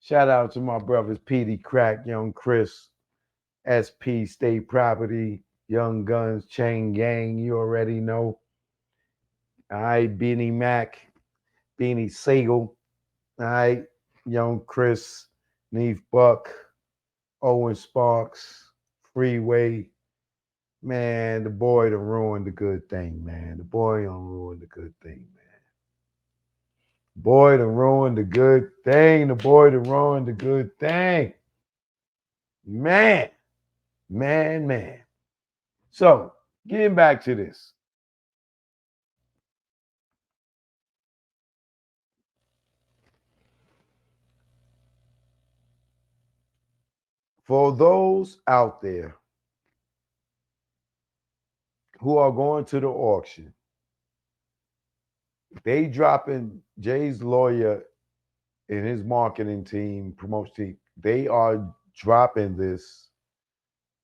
Shout out to my brothers Petey Crack, Young Chris, SP State Property, Young Guns, Chain Gang, you already know. All right, Beanie Mac, Beanie Siegel, all right, Young Chris, Neve Buck, Owen Sparks, Freeway. Man, the boy done ruined the good thing, man. The boy done ruined the good thing, man. Boy done ruined the good thing. The boy done ruined the good thing. Man, man. So, getting back to this. For those out there who are going to the auction, they dropping Jay's lawyer and his marketing team, promotion team, they are dropping this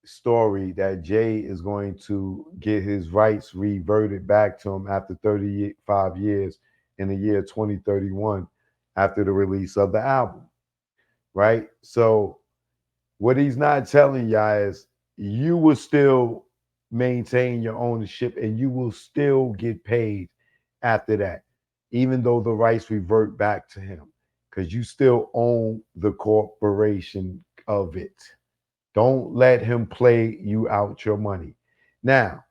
story that Jay is going to get his rights reverted back to him after 35 years in the year 2031 after the release of the album, right? So what he's not telling y'all is you will still maintain your ownership and you will still get paid after that, even though the rights revert back to him, because you still own the corporation of it. Don't let him play you out your money. Now,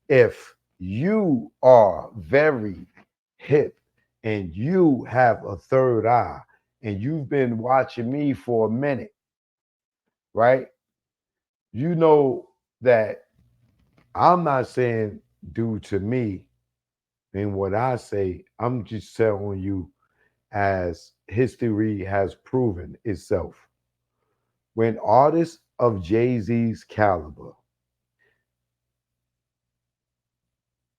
if you are very hip and you have a third eye and you've been watching me for a minute, right? You know that I'm not saying due to me and what I say, I'm just telling you as history has proven itself. When artists of Jay Z's caliber,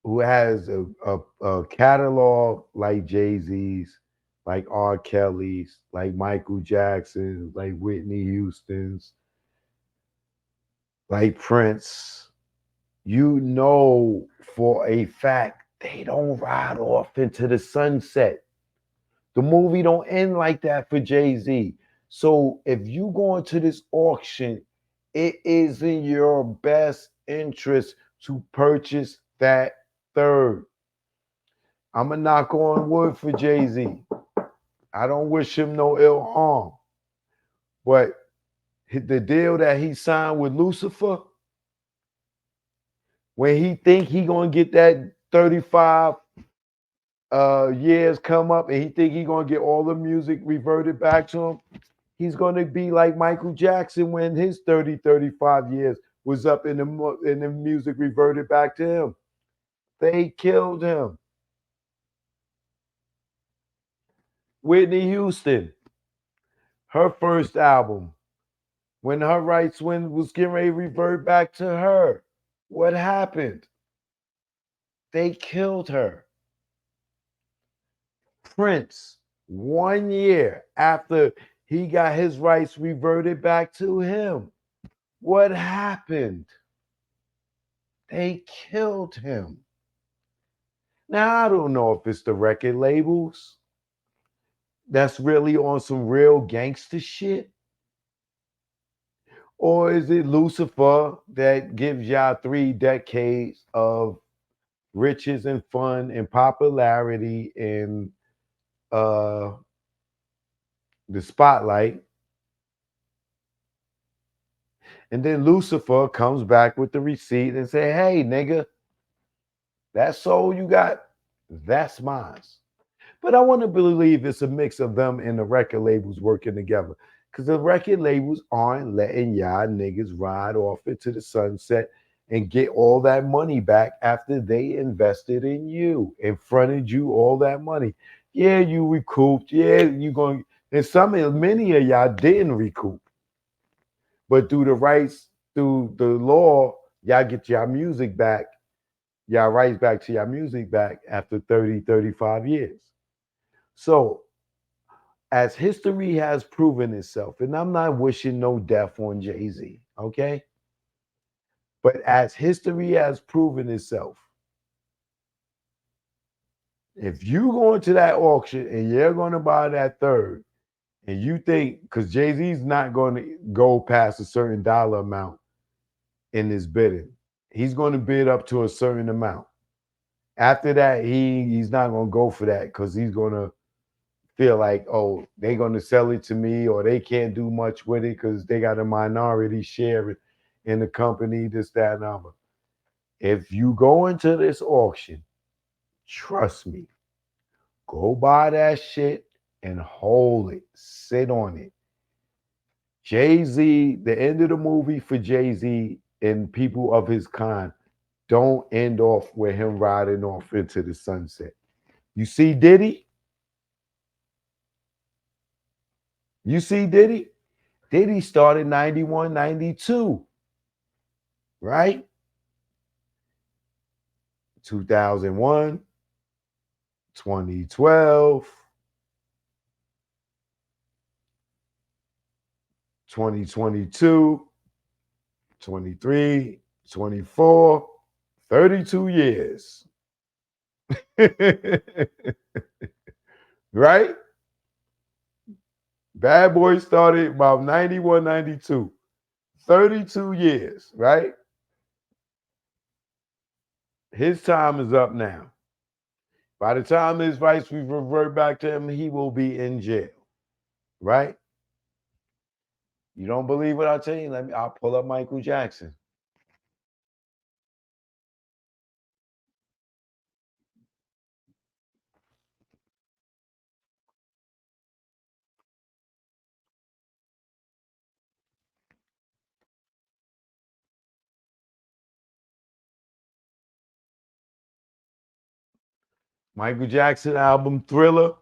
who has a catalog like Jay Z's, like R. Kelly's, like Michael Jackson's, like Whitney Houston's, like Prince, you know for a fact they don't ride off into the sunset. The movie don't end like that for Jay-Z. So if you go into this auction, it is in your best interest to purchase that third. I'm gonna knock on wood for Jay-Z. I don't wish him no ill harm. But the deal that he signed with Lucifer, when he think he gonna get that 35 years come up and he think he gonna get all the music reverted back to him, he's gonna be like Michael Jackson when his 35 years was up and the music reverted back to him. They killed him. Whitney Houston, her first album, when her rights when was getting ready to revert back to her, what happened? They killed her. Prince, 1 year after he got his rights reverted back to him, what happened? They killed him. Now, I don't know if it's the record labels that's really on some real gangster shit, or is it Lucifer that gives y'all 3 decades of riches and fun and popularity and uh, the spotlight? And then Lucifer comes back with the receipt and say, "Hey, nigga, that soul you got, that's mine." But I want to believe it's a mix of them and the record labels working together. Because the record labels aren't letting y'all niggas ride off into the sunset and get all that money back after they invested in you and fronted you all that money. Yeah, you recouped. Yeah, you going and many of y'all didn't recoup. But through the rights, through the law, y'all get y'all music back, y'all rights back to y'all music back after 30, 35 years. So, as history has proven itself, and I'm not wishing no death on Jay Z, okay? But as history has proven itself, if you go into that auction and you're going to buy that third, and you think because Jay-Z's not going to go past a certain dollar amount in this bidding, he's going to bid up to a certain amount. After that, he's not going to go for that because he's going to feel like, oh, they're going to sell it to me, or they can't do much with it because they got a minority share in the company, this, that, and other. If you go into this auction, trust me, go buy that shit and hold it, sit on it. Jay Z, the end of the movie for Jay Z and people of his kind don't end off with him riding off into the sunset. You see Diddy? You see Diddy? Diddy started 91, 92, right? 2001, 2012, 2022, 23, 24, 32 years. Right? Bad Boy started about 91, 92. 32 years, right? His time is up now. By the time his rights we revert back to him, he will be in jail, right? You don't believe what I tell you? I'll pull up Michael Jackson. Michael Jackson album Thriller,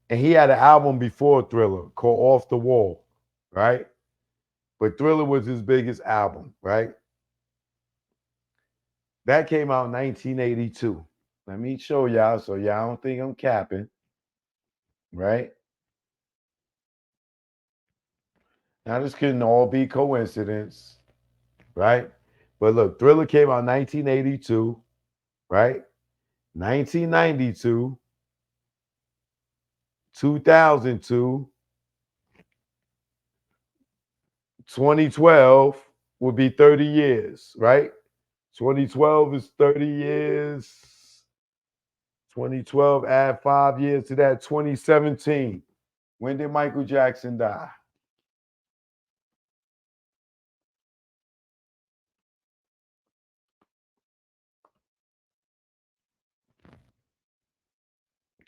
and he had an album before Thriller called Off the Wall, right? But Thriller was his biggest album, right? That came out in 1982. Let me show y'all so y'all don't think I'm capping, right? Now this couldn't all be coincidence, right? But look, Thriller came out in 1982, right? 1992, 2002, 2012 would be 30 years, right? 2012 is 30 years. 2012, add 5 years to that, 2017. When did Michael Jackson die?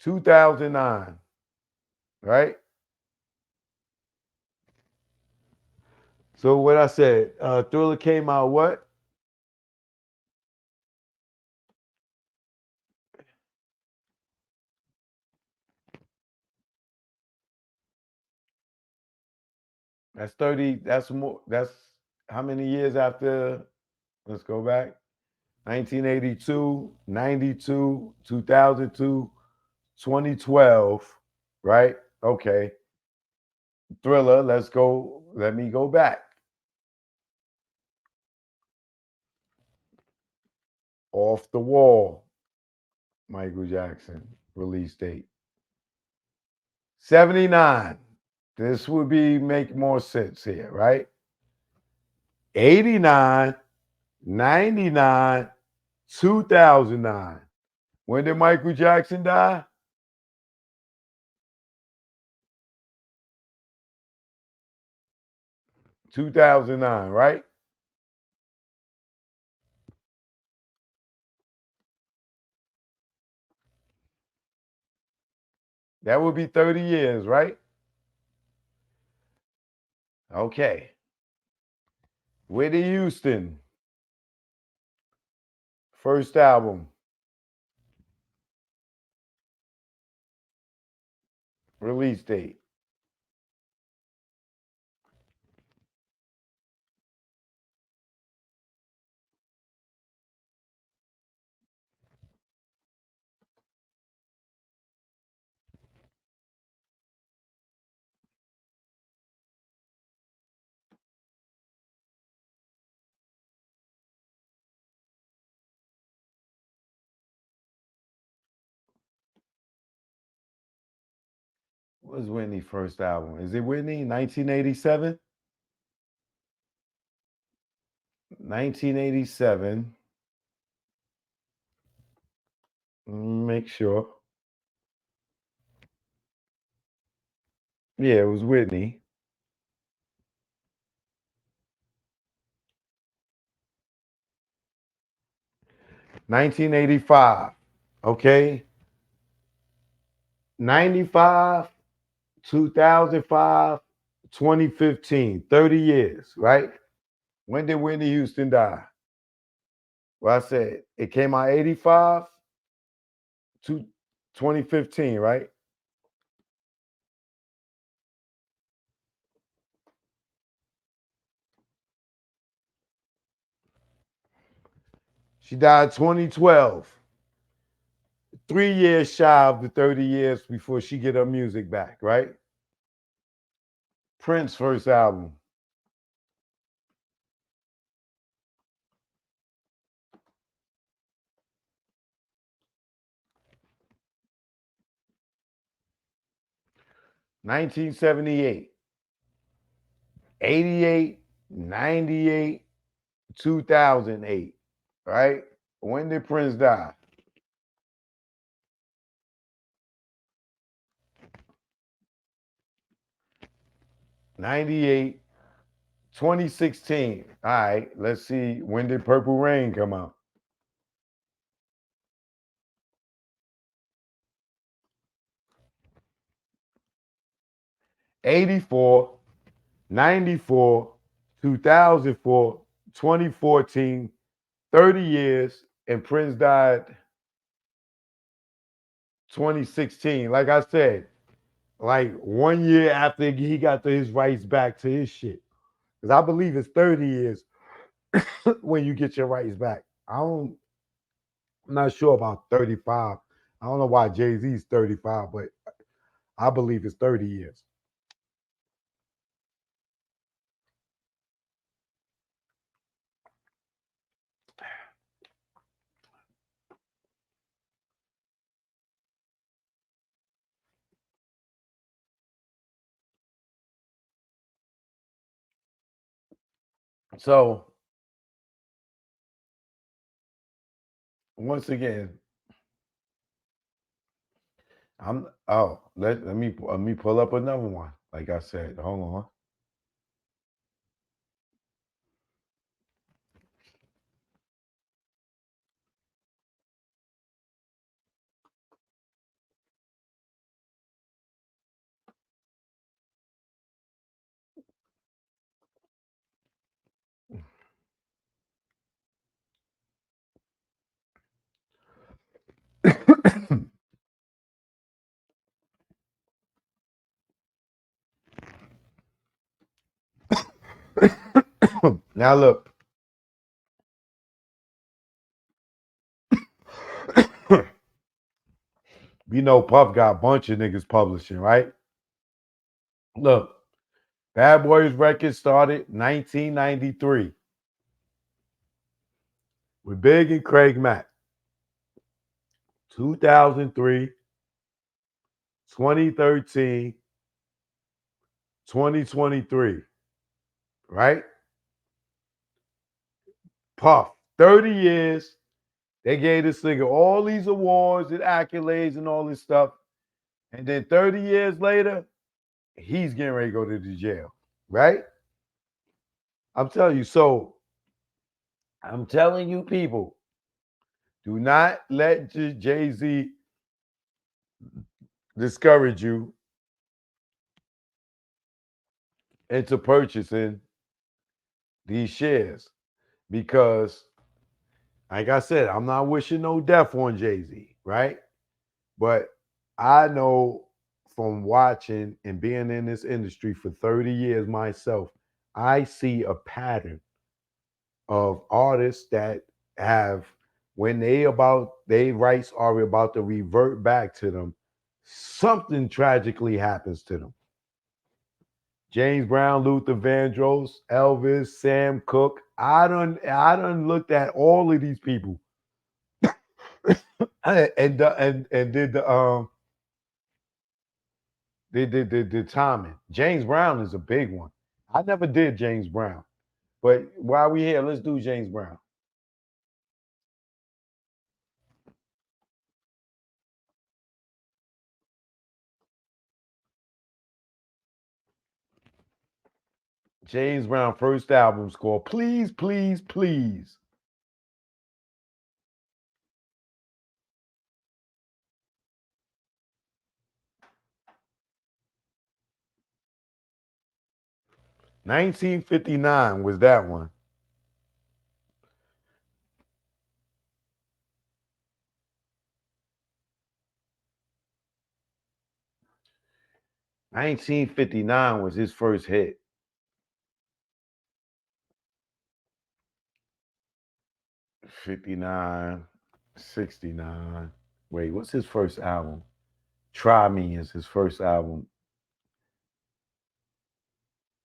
2009, right? So what I said, Thriller came out what? That's 30, that's more, that's how many years after, let's go back. 1982, 92, 2002, 2012, right? Okay. Thriller, let's go. Let me go back. Off the Wall, Michael Jackson, release date. 79. This would be make more sense here, right? 89, 99, 2009. When did Michael Jackson die? 2009, right? That would be 30 years, right? Okay. Whitney Houston, first album, release date. What's Whitney's first album? Is it Whitney? 1987? 1987. Make sure. Yeah, it was Whitney. 1985. Okay. 95, 2005, 2015. 30 years, right? When did Whitney Houston die? Well, I said it came out 85 to 2015, right? She died 2012. 3 years shy of the 30 years before she get her music back, right? Prince first album, 1978, 88, 98, 2008, right? When did Prince die? 98, 2016. All right, let's see. When did Purple Rain come out? 84, 94, 2004, 2014, 30 years, and Prince died 2016. Like I said, like 1 year after he got his rights back to his shit. Because I believe it's 30 years when you get your rights back. I'm not sure about 35. I don't know why Jay-Z's 35, but I believe it's 30 years. So once again, let me pull up another one. Like I said, hold on. Now look, you know Puff got a bunch of niggas publishing, right? Look, Bad Boys Records started 1993 with Big and Craig Mack. 2003, 2013, 2023, right? Puff, 30 years. They gave this nigga all these awards and accolades and all this stuff. And then 30 years later, he's getting ready to go to the jail, right? I'm telling you. So I'm telling you, people, do not let Jay Z discourage you into purchasing these shares because, like I said, I'm not wishing no death on Jay Z, right? But I know from watching and being in this industry for 30 years myself, I see a pattern of artists that have when they rights are about to revert back to them, something tragically happens to them. James Brown, Luther Vandross, Elvis, Sam Cooke. I done looked at all of these people and did the The timing. James Brown is a big one. I never did James Brown, but while we here, let's do James Brown. James Brown first album score. Please, please, please. 1959 was that one. 1959 was his first hit. 59, 69. Wait, what's his first album? Try Me is his first album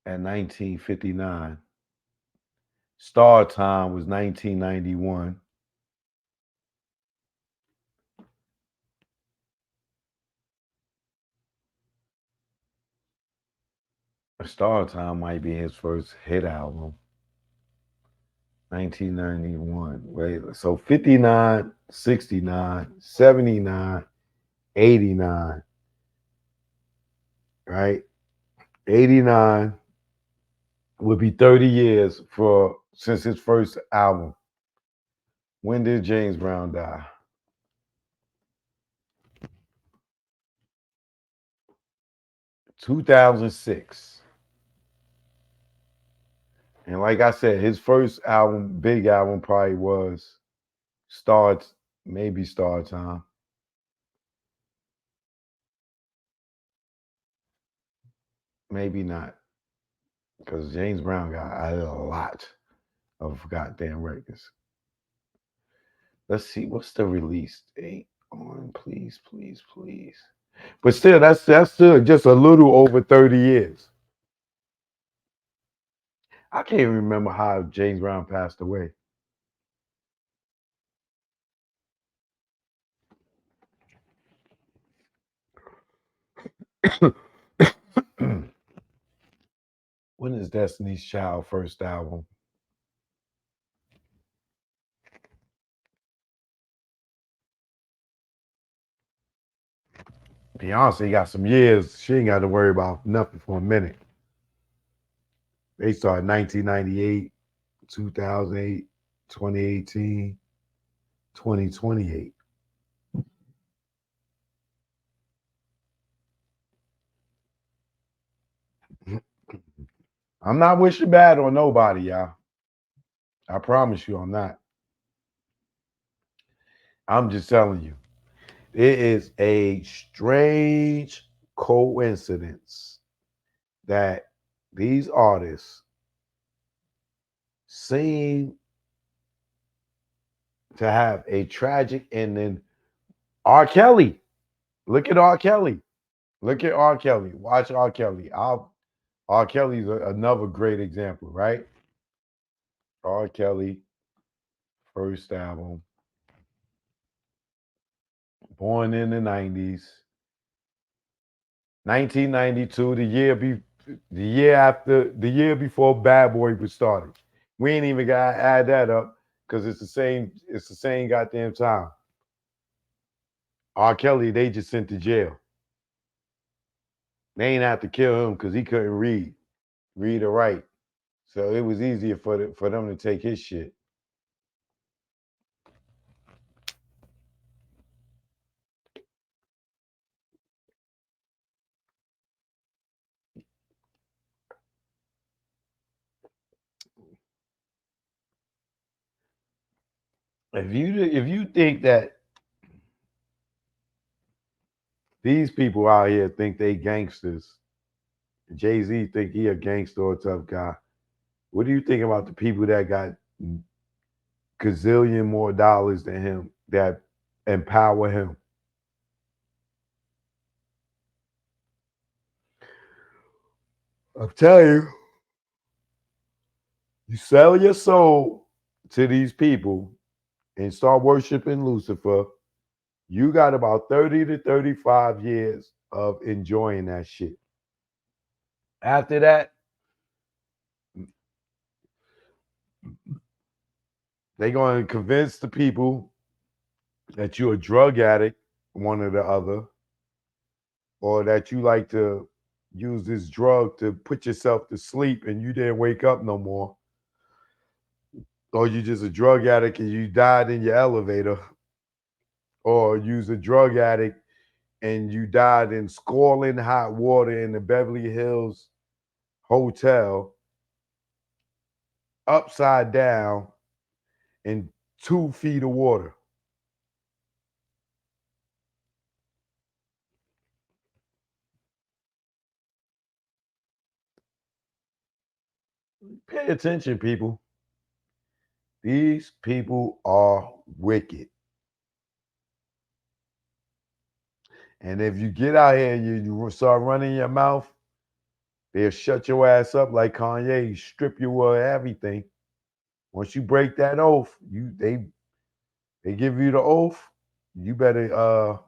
at 1959. Star Time was 1991. Star Time might be his first hit album. 1991. Wait, so 59, 69, 79, 89, right? 89 would be 30 years for since his first album. When did James Brown die? 2006. And like I said, his first album, big album, probably was Start, maybe Star Time. Maybe not. Because James Brown got a lot of goddamn records. Let's see, what's the release date on? Please, please, please. But still, that's still just a little over 30 years. I can't even remember how James Brown passed away. When is Destiny's Child first album? Beyonce got some years. She ain't got to worry about nothing for a minute. They started 1998, 2008, 2018, 2028. I'm not wishing bad on nobody, y'all. I promise you I'm not. I'm just telling you. It is a strange coincidence that these artists seem to have a tragic ending. R. Kelly. Look at R. Kelly. Look at R. Kelly. Watch R. Kelly. R. Kelly's another great example, right? R. Kelly, first album, born in the 90s, 1992, the year before Bad Boy was started. We ain't even gotta add that up because it's the same goddamn time. R. Kelly, they just sent to jail. They ain't have to kill him because he couldn't read or write. So it was easier for them to take his shit. If you think that these people out here think they gangsters, Jay Z think he a gangster or a tough guy. What do you think about the people that got gazillion more dollars than him that empower him? I'm telling you, you sell your soul to these people and start worshiping Lucifer. You got about 30 to 35 years of enjoying that shit. After that, they're going to convince the people that you're a drug addict, one or the other, or that you like to use this drug to put yourself to sleep and you didn't wake up no more, or you just a drug addict and you died in your elevator, or use a drug addict and you died in scalding hot water in the Beverly Hills hotel, upside down in 2 feet of water. Pay attention, people. These people are wicked. And if you get out here and you start running your mouth, they'll shut your ass up like Kanye, strip you of everything. Once you break that oath, they give you the oath, you better